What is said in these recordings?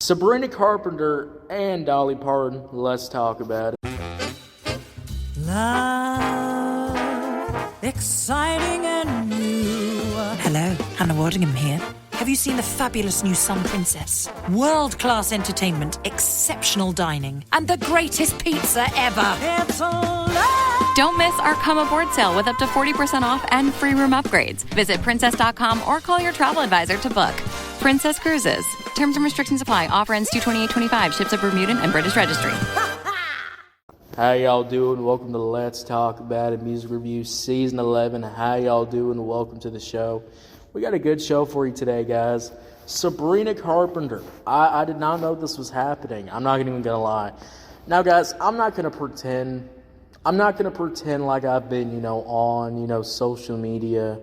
Sabrina Carpenter and Dolly Parton. Let's talk about it. Love, exciting and new. Hello, Hannah Waddingham here. Have you seen the fabulous new Sun Princess? World-class entertainment, exceptional dining, and the greatest pizza ever. It's a love. Don't miss our Come Aboard sale with up to 40% off and free room upgrades. Visit princess.com or call your travel advisor to book. Princess Cruises. Terms and restrictions apply. Offer ends 2/28/25. Ships of Bermudan and British Registry. How y'all doing? Welcome to Let's Talk About It Music Reviews Season 11. How y'all doing? Welcome to the show. We got a good show for you today, guys. Sabrina Carpenter. I did not know this was happening. I'm not even going to lie. Now, guys, I'm not going to pretend like I've been, on, social media,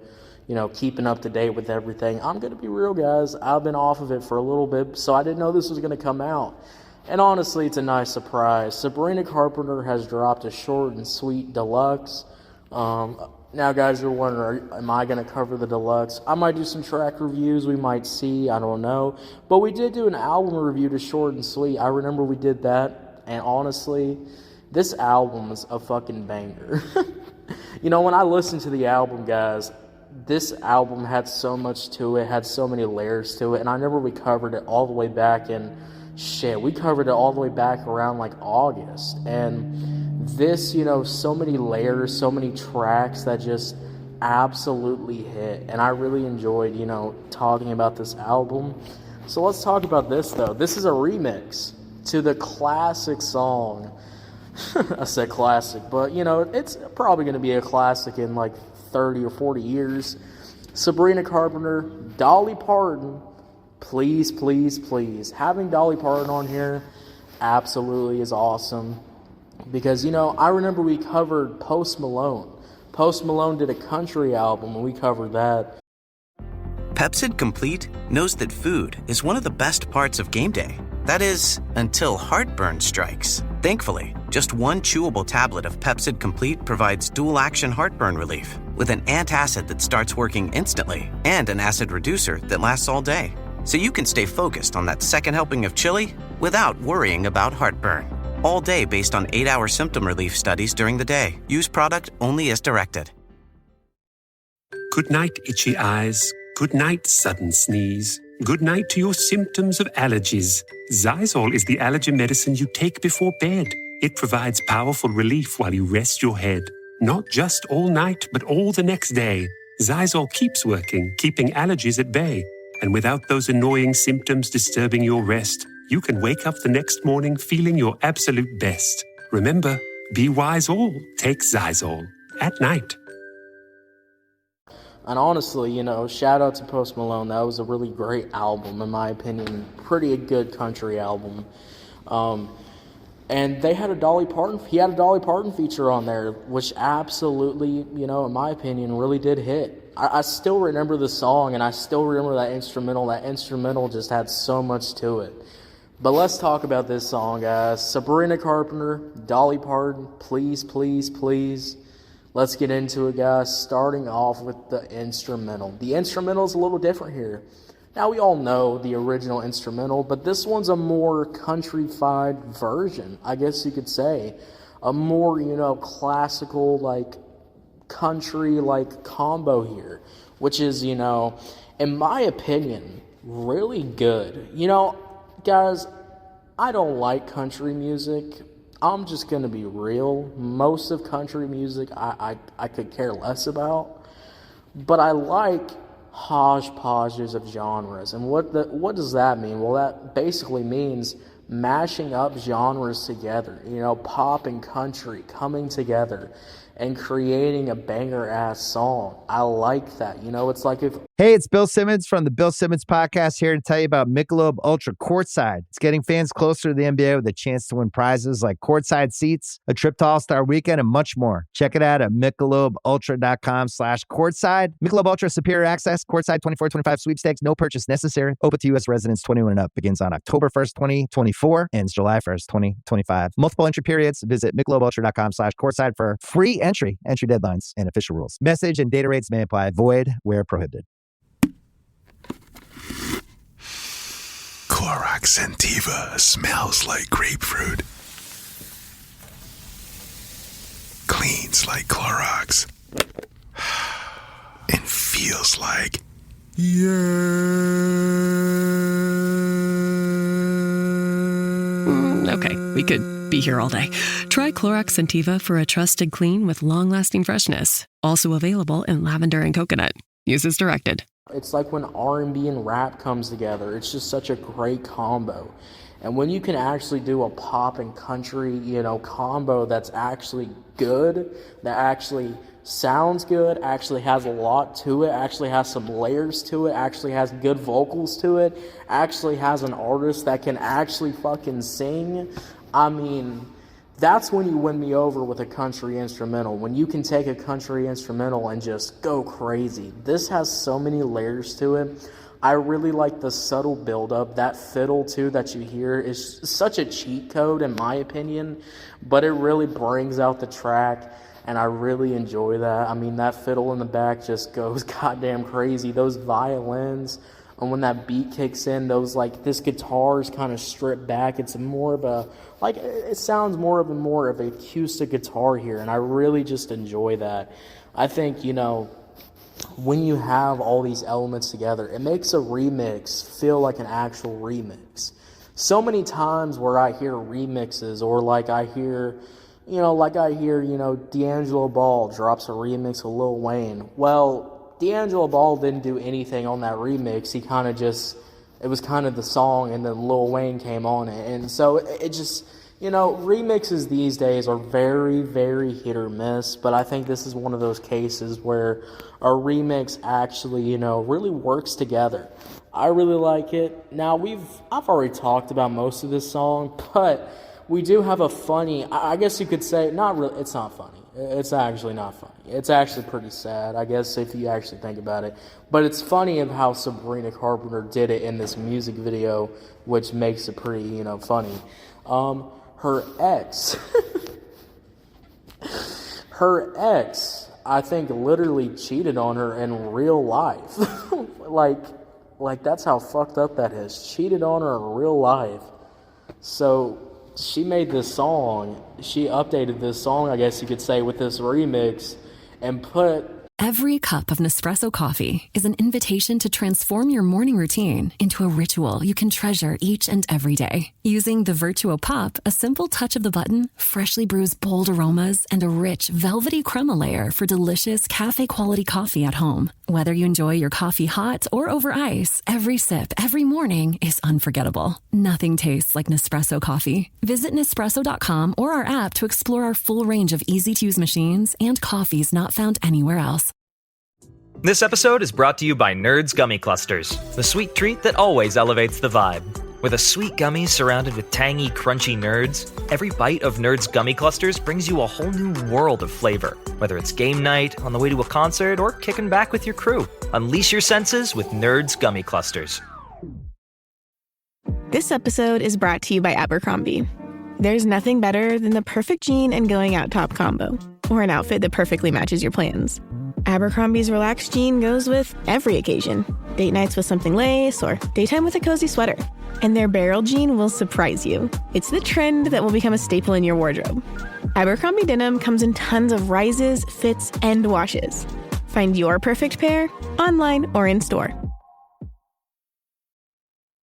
keeping up to date with everything. I'm going to be real, guys. I've been off of it for a little bit, so I didn't know this was going to come out. And honestly, it's a nice surprise. Sabrina Carpenter has dropped a short and sweet deluxe. Now, guys, you're wondering, am I going to cover the deluxe? I might do some track reviews. We might see. I don't know. But we did do an album review to Short and Sweet. I remember we did that. And honestly, this album is a fucking banger. When I listened to the album, guys, this album had so much to it, had so many layers to it. And I remember we covered it all the way back in, we covered it all the way back around like August. And this, so many layers, so many tracks that just absolutely hit. And I really enjoyed, talking about this album. So let's talk about this, though. This is a remix to the classic song. I said classic, but, it's probably going to be a classic in like 30 or 40 years. Sabrina Carpenter, Dolly Parton. Please, please, please. Having Dolly Parton on here absolutely is awesome. Because, I remember we covered Post Malone. Post Malone did a country album, and we covered that. Pepsid Complete knows that food is one of the best parts of game day. That is, until heartburn strikes. Thankfully, just one chewable tablet of Pepsid Complete provides dual-action heartburn relief with an antacid that starts working instantly and an acid reducer that lasts all day. So you can stay focused on that second helping of chili without worrying about heartburn. All day based on 8-hour symptom relief studies during the day. Use product only as directed. Good night, itchy eyes. Good night, sudden sneeze. Good night to your symptoms of allergies. Xyzal is the allergy medicine you take before bed. It provides powerful relief while you rest your head. Not just all night, but all the next day. Xyzal keeps working, keeping allergies at bay. And without those annoying symptoms disturbing your rest, you can wake up the next morning feeling your absolute best. Remember, be wise all. Take Xyzal. At night. And honestly, shout out to Post Malone. That was a really great album, in my opinion. Pretty good country album. And they had he had a Dolly Parton feature on there, which absolutely, in my opinion, really did hit. I still remember the song, and I still remember that instrumental. That instrumental just had so much to it. But let's talk about this song, guys. Sabrina Carpenter, Dolly Parton, please, please, please. Let's get into it, guys, starting off with the instrumental. The instrumental is a little different here. Now, we all know the original instrumental, but this one's a more countrified version, I guess you could say. A more, classical, country, combo here, which is, in my opinion, really good. Guys, I don't like country music. I'm just going to be real. Most of country music I could care less about. But I like hodgepodges of genres. And what does that mean? Well, that basically means mashing up genres together. Pop and country coming together and creating a banger-ass song. I like that. It's like if... Hey, it's Bill Simmons from the Bill Simmons Podcast here to tell you about Michelob Ultra Courtside. It's getting fans closer to the NBA with a chance to win prizes like courtside seats, a trip to All-Star Weekend, and much more. Check it out at MichelobUltra.com/courtside. Michelob Ultra Superior Access, Courtside 24-25 sweepstakes, no purchase necessary. Open to U.S. residents 21 and up. Begins on October 1st, 2024. Ends July 1st, 2025. Multiple entry periods. Visit MichelobUltra.com/courtside for free entry deadlines, and official rules. Message and data rates may apply. Void where prohibited. Clorox Sentiva smells like grapefruit. Cleans like Clorox. And feels like... Okay, we could be here all day. Try Clorox Sentiva for a trusted clean with long-lasting freshness. Also available in lavender and coconut. Use as directed. It's like when R&B and rap comes together. It's just such a great combo. And when you can actually do a pop and country, combo that's actually good, that actually sounds good, actually has a lot to it, actually has some layers to it, actually has good vocals to it, actually has an artist that can actually fucking sing. I mean, that's when you win me over with a country instrumental. When you can take a country instrumental and just go crazy. This has so many layers to it. I really like the subtle build-up. That fiddle, too, that you hear is such a cheat code, in my opinion, but it really brings out the track, and I really enjoy that. I mean, that fiddle in the back just goes goddamn crazy. Those violins, and when that beat kicks in, this guitar is kind of stripped back. It's more of a, it sounds more of an acoustic guitar here, and I really just enjoy that. I think, when you have all these elements together, it makes a remix feel like an actual remix. So many times where I hear remixes, or I hear D'Angelo Ball drops a remix of Lil Wayne. Well, D'Angelo Ball didn't do anything on that remix. He kind of it was kind of the song, and then Lil Wayne came on it. And so it just, remixes these days are very, very hit or miss, but I think this is one of those cases where a remix actually, really works together. I really like it. Now, I've already talked about most of this song, but we do have a funny, I guess you could say, not really, it's not funny. It's actually not funny. It's actually pretty sad, I guess, if you actually think about it. But it's funny of how Sabrina Carpenter did it in this music video, which makes it pretty, funny. Her ex, I think, literally cheated on her in real life. That's how fucked up that is. Cheated on her in real life. So she made this song. She updated this song, I guess you could say, with this remix, and put... Every cup of Nespresso coffee is an invitation to transform your morning routine into a ritual you can treasure each and every day. Using the Virtuo Pop, a simple touch of the button freshly brews bold aromas and a rich, velvety crema layer for delicious cafe-quality coffee at home. Whether you enjoy your coffee hot or over ice, every sip, every morning is unforgettable. Nothing tastes like Nespresso coffee. Visit Nespresso.com or our app to explore our full range of easy-to-use machines and coffees not found anywhere else. This episode is brought to you by Nerds Gummy Clusters, the sweet treat that always elevates the vibe. With a sweet gummy surrounded with tangy, crunchy nerds, every bite of Nerds Gummy Clusters brings you a whole new world of flavor. Whether it's game night, on the way to a concert, or kicking back with your crew, unleash your senses with Nerds Gummy Clusters. This episode is brought to you by Abercrombie. There's nothing better than the perfect jean and going out top combo, or an outfit that perfectly matches your plans. Abercrombie's relaxed jean goes with every occasion. Date nights with something lace, or daytime with a cozy sweater. And their barrel jean will surprise you. It's the trend that will become a staple in your wardrobe. Abercrombie denim comes in tons of rises, fits, and washes. Find your perfect pair online or in store.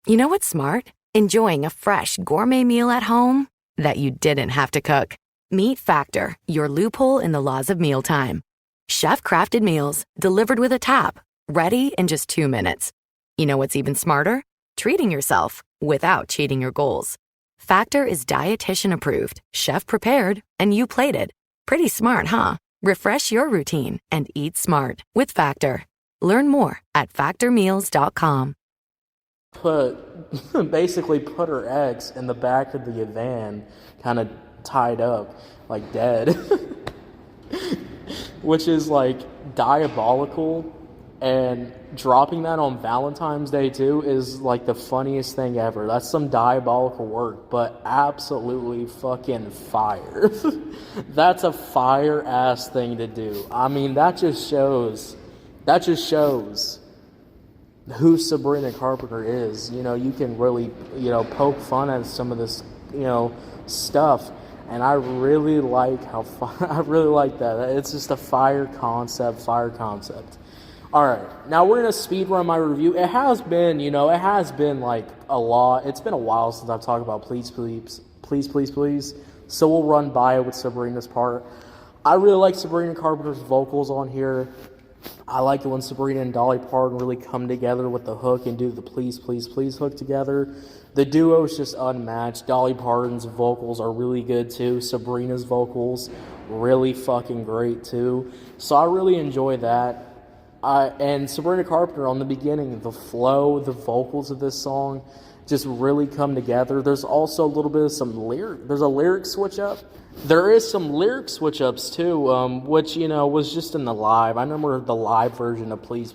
You know what's smart? Enjoying a fresh gourmet meal at home that you didn't have to cook. Meet Factor, your loophole in the laws of mealtime. Chef-crafted meals delivered with a tap, ready in just 2 minutes. You know what's even smarter? Treating yourself without cheating your goals. Factor is dietitian approved, chef prepared, and you plated. Pretty smart, huh? Refresh your routine and eat smart with Factor. Learn more at factormeals.com. Basically put her ex in the back of the van, kind of tied up, like dead. Which is diabolical, and dropping that on Valentine's Day too is the funniest thing ever. That's some diabolical work, but absolutely fucking fire. That's a fire ass thing to do. I mean, that just shows who Sabrina Carpenter is. You know, you can really, you know, poke fun at some of this, you know, stuff. And I really like I really like that. It's just a fire concept. All right, now we're going to speed run my review. It has been like a lot. It's been a while since I've talked about Please. So we'll run by it with Sabrina's part. I really like Sabrina Carpenter's vocals on here. I like it when Sabrina and Dolly Parton really come together with the hook and do the Please hook together. The duo is just unmatched. Dolly Parton's vocals are really good too. Sabrina's vocals, really fucking great too. So I really enjoy that. And Sabrina Carpenter, on the beginning, the flow, the vocals of this song just really come together. There's also a little bit of there's a lyric switch up. There is some lyric switch ups too, which, you know, was just in the live. I remember the live version of Please.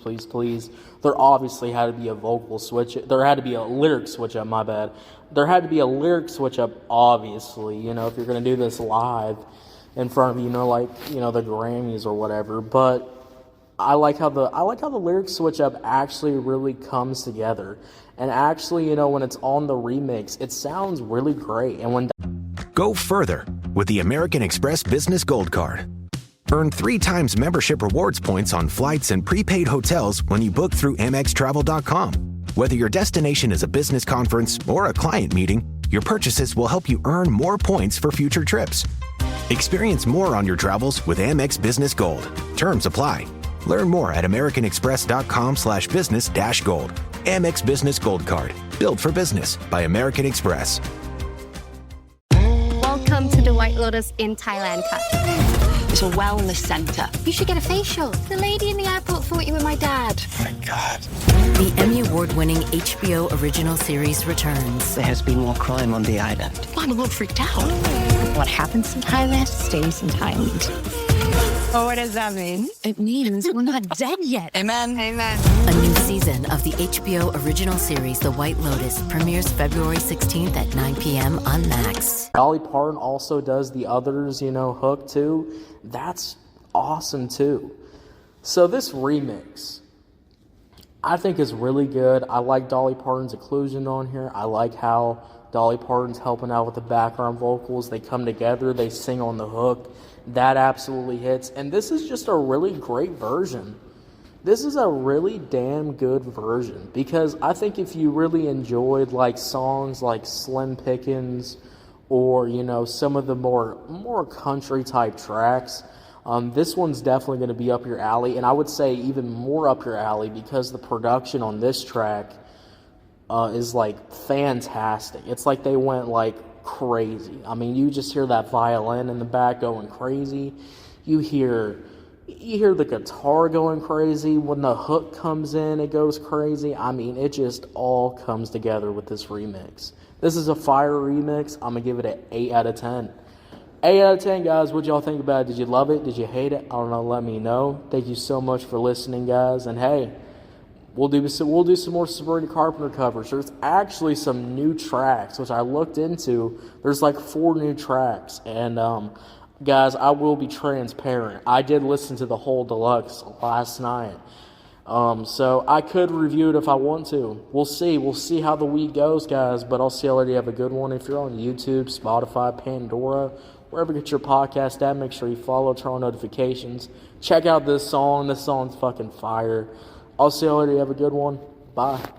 There obviously had to be a vocal switch. There had to be a lyric switch up, my bad. There had to be a lyric switch up, obviously, you know, if you're going to do this live in front of, you know, like, you know, the Grammys or whatever. But I like how the lyric switch up actually really comes together. And actually, you know, when it's on the remix, it sounds really great. And when go further with the American Express Business Gold Card. Earn 3 times membership rewards points on flights and prepaid hotels when you book through AmexTravel.com. Whether your destination is a business conference or a client meeting, your purchases will help you earn more points for future trips. Experience more on your travels with Amex Business Gold. Terms apply. Learn more at americanexpress.com/business-gold. Amex Business Gold Card. Built for business by American Express. Welcome to the White Lotus in Thailand, Kat. It's a wellness center. You should get a facial. The lady in the airport thought you were my dad. Oh my God. The Emmy Award-winning HBO original series returns. There has been more crime on the island. I'm a little freaked out. What happens in Thailand stays in Thailand. Oh, what does that mean? It means we're not dead yet. Amen. Amen. A new season of the HBO original series The White Lotus premieres February 16th at 9 p.m. on Max. Dolly Parton also does the Others, you know, hook too. That's awesome too. So this remix, I think, is really good. I like Dolly Parton's inclusion on here. I like how Dolly Parton's helping out with the background vocals. They come together, they sing on the hook. That absolutely hits. And this is just a really great version. This is a really damn good version, because I think if you really enjoyed like songs like Slim Pickens or, you know, some of the more country type tracks, this one's definitely going to be up your alley. And I would say even more up your alley, because the production on this track is like fantastic. It's like they went like crazy. I mean, you just hear that violin in the back going crazy. You hear the guitar going crazy. When the hook comes in, it goes crazy. I mean, it just all comes together with this remix. This is a fire remix. I'm going to give it an 8 out of 10. 8 out of 10, guys. What y'all think about it? Did you love it? Did you hate it? I don't know. Let me know. Thank you so much for listening, guys. And hey, we'll do some more Sabrina Carpenter covers. There's actually some new tracks, which I looked into. There's like 4 new tracks. And, guys, I will be transparent. I did listen to the whole deluxe last night. So I could review it if I want to. We'll see. We'll see how the week goes, guys. But I'll see y'all later. Have a good one. If you're on YouTube, Spotify, Pandora, wherever you get your podcast at, make sure you follow, turn on notifications. Check out this song. This song's fucking fire. I'll see you later. Have a good one. Bye.